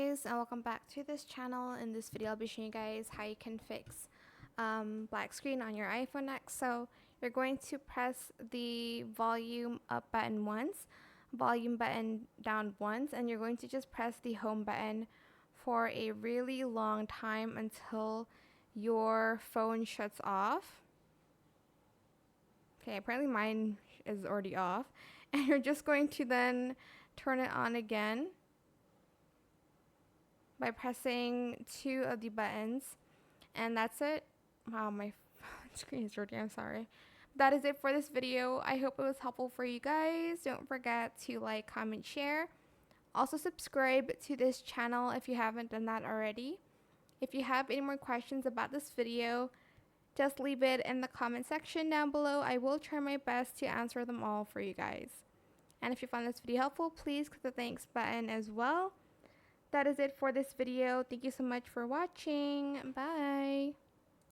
guys, and welcome back to this channel. In this video I'll be showing you guys how you can fix black screen on your iPhone X. So you're going to press the volume up button once, volume button down once, and you're going to just press the home button for a really long time until your phone shuts off. Okay, apparently mine is already off. And you're just going to then turn it on again by pressing two of the buttons, and that's it. Wow, my screen is dirty, I'm sorry. That is it for this video. I hope it was helpful for you guys. Don't forget to like, comment, share. Also subscribe to this channel if you haven't done that already. If you have any more questions about this video, just leave it in the comment section down below. I will try my best to answer them all for you guys. And if you found this video helpful, please click the thanks button as well. That is it for this video. Thank you so much for watching. Bye.